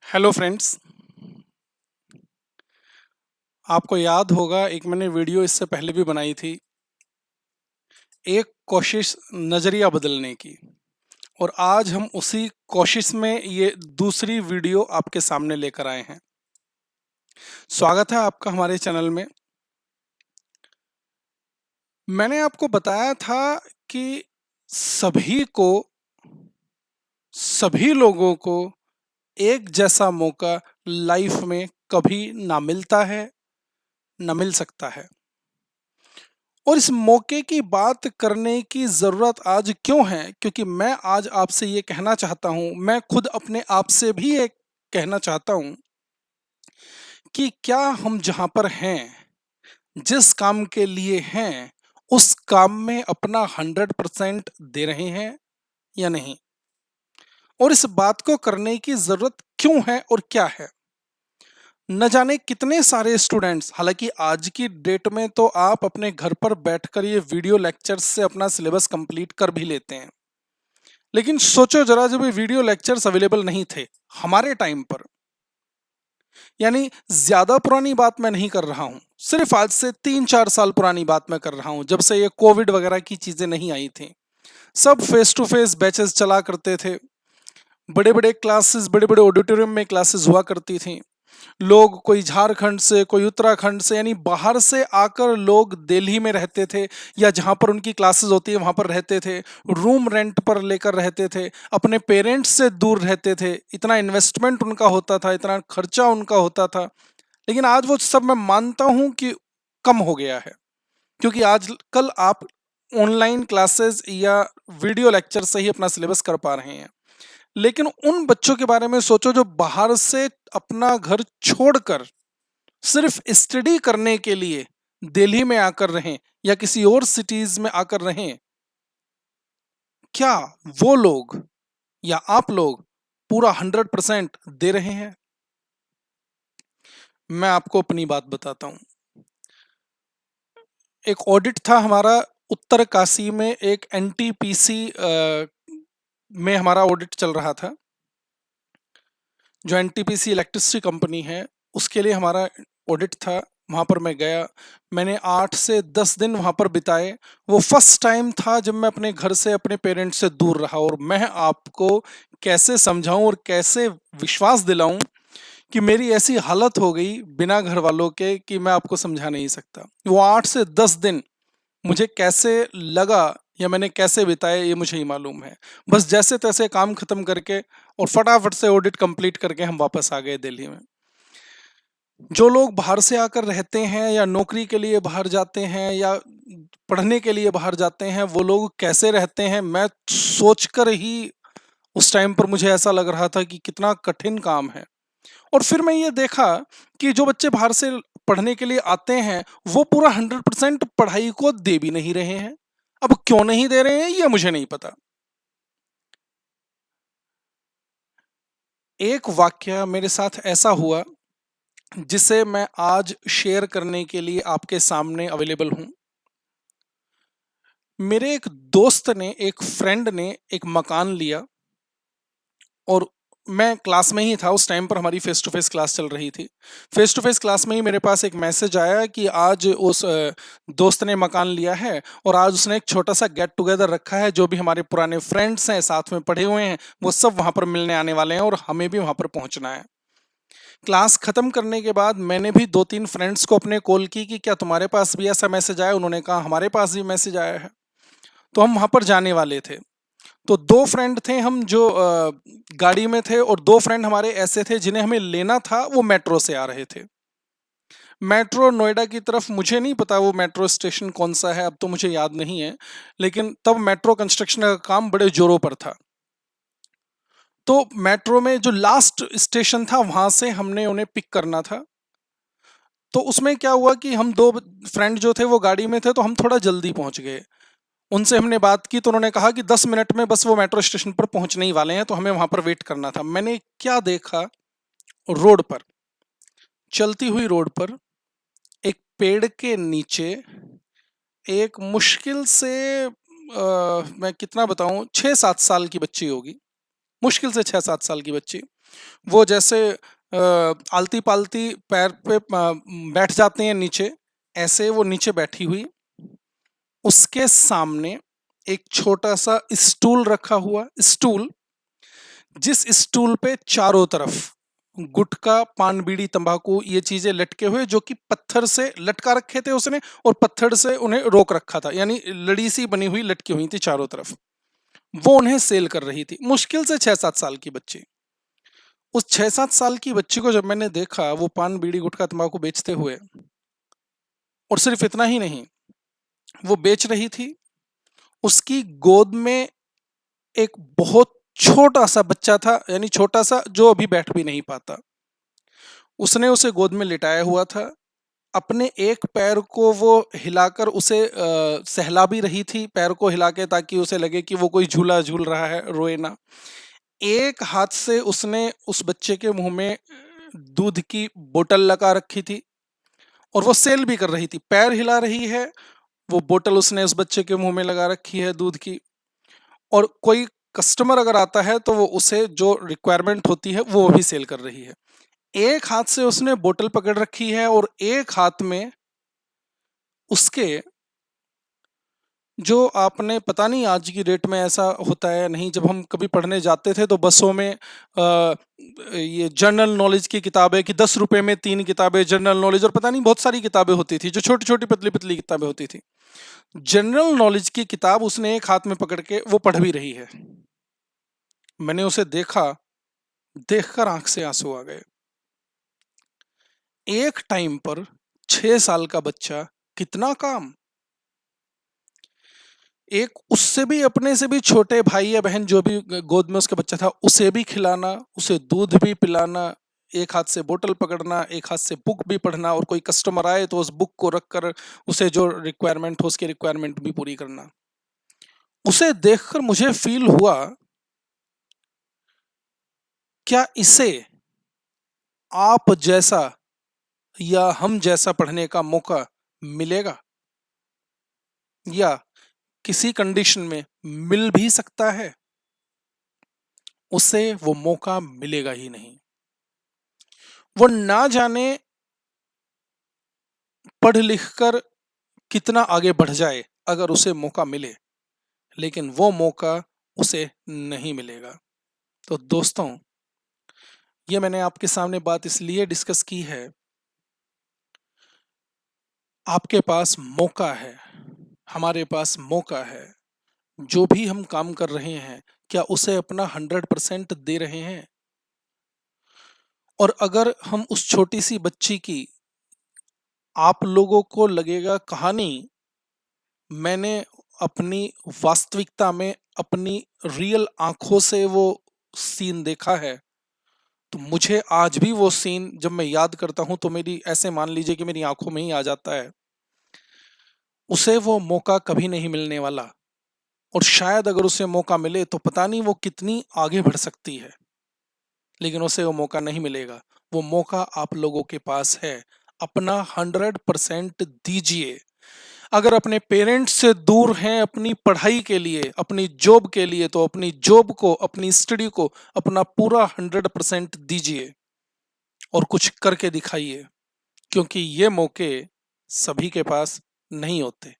Hello friends. आपको याद होगा एक मैंने वीडियो इससे पहले भी बनाई थी, एक कोशिश नज़रिया बदलने की। और आज हम उसी कोशिश में ये दूसरी वीडियो आपके सामने लेकर आए हैं। स्वागत है आपका हमारे चैनल में। मैंने आपको बताया था कि सभी को, सभी लोगों को एक जैसा मौका लाइफ में कभी ना मिलता है, ना मिल सकता है। और इस मौके की बात करने की ज़रूरत आज क्यों है? क्योंकि मैं आज आपसे ये कहना चाहता हूँ, मैं खुद अपने आप से भी ये कहना चाहता हूँ कि क्या हम जहाँ पर हैं, जिस काम के लिए हैं, उस काम में अपना 100% दे रहे हैं या नहीं? और इस बात को करने की ज़रूरत क्यों है और क्या है? न जाने कितने सारे स्टूडेंट्स, हालांकि आज की डेट में तो आप अपने घर पर बैठकर ये वीडियो लेक्चर्स से अपना सिलेबस कंप्लीट कर भी लेते हैं। लेकिन सोचो जरा, जब ये वीडियो लेक्चर्स अवेलेबल नहीं थे हमारे टाइम पर, यानी ज्यादा पुरानी बात मैं नहीं कर रहा हूं, सिर्फ आज से 3-4 साल पुरानी बात मैं कर रहा हूं, जब से ये कोविड वगैरह की चीजें नहीं आई थी। सब फेस टू फेस बैचेस चला करते थे। बड़े बड़े क्लासेस, बड़े बड़े ऑडिटोरियम में क्लासेस हुआ करती थी। लोग कोई झारखंड से, कोई उत्तराखंड से, यानी बाहर से आकर लोग दिल्ली में रहते थे, या जहां पर उनकी क्लासेस होती है वहां पर रहते थे। रूम रेंट पर लेकर रहते थे, अपने पेरेंट्स से दूर रहते थे। इतना इन्वेस्टमेंट उनका होता था, इतना खर्चा उनका होता था। लेकिन आज वो सब मैं मानता हूं कि कम हो गया है, क्योंकि आज कल आप ऑनलाइन क्लासेस या वीडियो लेक्चर से ही अपना सिलेबस कर पा रहे हैं। लेकिन उन बच्चों के बारे में सोचो जो बाहर से अपना घर छोड़कर सिर्फ स्टडी करने के लिए दिल्ली में आकर रहें या किसी और सिटीज में आकर रहें। क्या वो लोग या आप लोग पूरा 100% दे रहे हैं? मैं आपको अपनी बात बताता हूं। एक ऑडिट था हमारा उत्तरकाशी में, एक एनटीपीसी में हमारा ऑडिट चल रहा था। जो एनटीपीसी इलेक्ट्रिसिटी कंपनी है, उसके लिए हमारा ऑडिट था। वहाँ पर मैं गया, मैंने 8 से 10 दिन वहाँ पर बिताए। वो फर्स्ट टाइम था जब मैं अपने घर से, अपने पेरेंट्स से दूर रहा। और मैं आपको कैसे समझाऊं और कैसे विश्वास दिलाऊं कि मेरी ऐसी हालत हो गई बिना घर वालों के कि मैं आपको समझा नहीं सकता। वो 8 से 10 दिन मुझे कैसे लगा या मैंने कैसे बिताए, ये मुझे ही मालूम है। बस जैसे तैसे काम खत्म करके और फटाफट से ऑडिट कंप्लीट करके हम वापस आ गए दिल्ली में। जो लोग बाहर से आकर रहते हैं या नौकरी के लिए बाहर जाते हैं या पढ़ने के लिए बाहर जाते हैं, वो लोग कैसे रहते हैं, मैं सोचकर ही उस टाइम पर मुझे ऐसा लग रहा था कि कितना कठिन काम है। और फिर मैं ये देखा कि जो बच्चे बाहर से पढ़ने के लिए आते हैं, वो पूरा 100% पढ़ाई को दे भी नहीं रहे हैं। अब क्यों नहीं दे रहे हैं ये मुझे नहीं पता। एक वाक्य मेरे साथ ऐसा हुआ जिसे मैं आज शेयर करने के लिए आपके सामने अवेलेबल हूं। मेरे एक दोस्त ने, एक फ्रेंड ने एक मकान लिया, और मैं क्लास में ही था उस टाइम पर, हमारी फेस टू फेस क्लास चल रही थी। फेस टू फेस क्लास में ही मेरे पास एक मैसेज आया कि आज उस दोस्त ने मकान लिया है और आज उसने एक छोटा सा गेट टुगेदर रखा है। जो भी हमारे पुराने फ्रेंड्स हैं, साथ में पढ़े हुए हैं, वो सब वहां पर मिलने आने वाले हैं और हमें भी वहां पर पहुंचना है। क्लास खत्म करने के बाद मैंने भी 2-3 फ्रेंड्स को अपने कॉल की कि क्या तुम्हारे पास भी ऐसा मैसेज आया? उन्होंने कहा हमारे पास भी मैसेज आया है। तो हम वहां पर जाने वाले थे। तो 2 फ्रेंड थे हम जो गाड़ी में थे, और 2 फ्रेंड हमारे ऐसे थे जिन्हें हमें लेना था, वो मेट्रो से आ रहे थे। मेट्रो नोएडा की तरफ, मुझे नहीं पता वो मेट्रो स्टेशन कौन सा है, अब तो मुझे याद नहीं है। लेकिन तब मेट्रो कंस्ट्रक्शन का काम बड़े जोरों पर था। तो मेट्रो में जो लास्ट स्टेशन था, वहां से हमने उन्हें पिक करना था। तो उसमें क्या हुआ कि हम 2 फ्रेंड जो थे वो गाड़ी में थे, तो हम थोड़ा जल्दी पहुंच गए। उनसे हमने बात की तो उन्होंने कहा कि 10 मिनट में बस वो मेट्रो स्टेशन पर पहुंचने ही वाले हैं, तो हमें वहां पर वेट करना था। मैंने क्या देखा, रोड पर, चलती हुई रोड पर, एक पेड़ के नीचे एक मुश्किल से मैं कितना बताऊं, 6-7 साल की बच्ची होगी, मुश्किल से 6-7 साल की बच्ची। वो जैसे आलती पालती पैर पे बैठ जाते हैं नीचे, ऐसे वो नीचे बैठी हुई, उसके सामने एक छोटा सा स्टूल रखा हुआ, स्टूल, जिस स्टूल पे चारों तरफ गुटखा, पान बीड़ी, तंबाकू, ये चीजें लटके हुए, जो कि पत्थर से लटका रखे थे उसने, और पत्थर से उन्हें रोक रखा था, यानी लड़ी सी बनी हुई लटकी हुई थी चारों तरफ। वो उन्हें सेल कर रही थी, मुश्किल से 6-7 साल की बच्ची। उस 6-7 साल की बच्ची को जब मैंने देखा वो पान बीड़ी गुटखा तंबाकू बेचते हुए, और सिर्फ इतना ही नहीं, वो बेच रही थी, उसकी गोद में एक बहुत छोटा सा बच्चा था, यानी छोटा सा, जो अभी बैठ भी नहीं पाता। उसने उसे गोद में लिटाया हुआ था, अपने एक पैर को वो हिलाकर उसे सहला भी रही थी, पैर को हिला के, ताकि उसे लगे कि वो कोई झूला झूल रहा है, रोए ना। एक हाथ से उसने उस बच्चे के मुंह में दूध की बोतल लगा रखी थी, और वो सेल भी कर रही थी, पैर हिला रही है, वो बोतल उसने उस बच्चे के मुंह में लगा रखी है दूध की। और कोई कस्टमर अगर आता है तो वो उसे जो रिक्वायरमेंट होती है वो भी सेल कर रही है। एक हाथ से उसने बोतल पकड़ रखी है, और एक हाथ में उसके, जो आपने, पता नहीं आज की डेट में ऐसा होता है नहीं, जब हम कभी पढ़ने जाते थे तो बसों में ये जनरल नॉलेज की किताबें, कि 10 रुपए में 3 किताबें जनरल नॉलेज, और पता नहीं बहुत सारी किताबें होती थी, जो छोटी छोटी पतली पतली किताबें होती थी। जनरल नॉलेज की किताब उसने एक हाथ में पकड़ के वो पढ़ भी रही है। मैंने उसे देखा, देखकर आंख से आंसू आ गए। एक टाइम पर 6 साल का बच्चा, कितना काम, एक उससे भी, अपने से भी छोटे भाई या बहन जो भी गोद में उसका बच्चा था, उसे भी खिलाना, उसे दूध भी पिलाना, एक हाथ से बोतल पकड़ना, एक हाथ से बुक भी पढ़ना, और कोई कस्टमर आए तो उस बुक को रखकर उसे जो रिक्वायरमेंट हो उसकी रिक्वायरमेंट भी पूरी करना। उसे देखकर मुझे फील हुआ, क्या इसे आप जैसा या हम जैसा पढ़ने का मौका मिलेगा, या किसी कंडीशन में मिल भी सकता है? उसे वो मौका मिलेगा ही नहीं। वो ना जाने पढ़ लिख कर कितना आगे बढ़ जाए अगर उसे मौका मिले, लेकिन वो मौका उसे नहीं मिलेगा। तो दोस्तों, ये मैंने आपके सामने बात इसलिए डिस्कस की है, आपके पास मौका है, हमारे पास मौका है, जो भी हम काम कर रहे हैं, क्या उसे अपना 100% दे रहे हैं? और अगर हम उस छोटी सी बच्ची की, आप लोगों को लगेगा कहानी, मैंने अपनी वास्तविकता में अपनी रियल आंखों से वो सीन देखा है, तो मुझे आज भी वो सीन जब मैं याद करता हूं तो मेरी, ऐसे मान लीजिए कि मेरी आंखों में ही आ जाता है। उसे वो मौका कभी नहीं मिलने वाला, और शायद अगर उसे मौका मिले तो पता नहीं वो कितनी आगे बढ़ सकती है, लेकिन उसे वो मौका नहीं मिलेगा। वो मौका आप लोगों के पास है, अपना 100% दीजिए। अगर अपने पेरेंट्स से दूर हैं अपनी पढ़ाई के लिए, अपनी जॉब के लिए, तो अपनी जॉब को, अपनी स्टडी को अपना पूरा 100% दीजिए, और कुछ करके दिखाइए, क्योंकि ये मौके सभी के पास नहीं होते।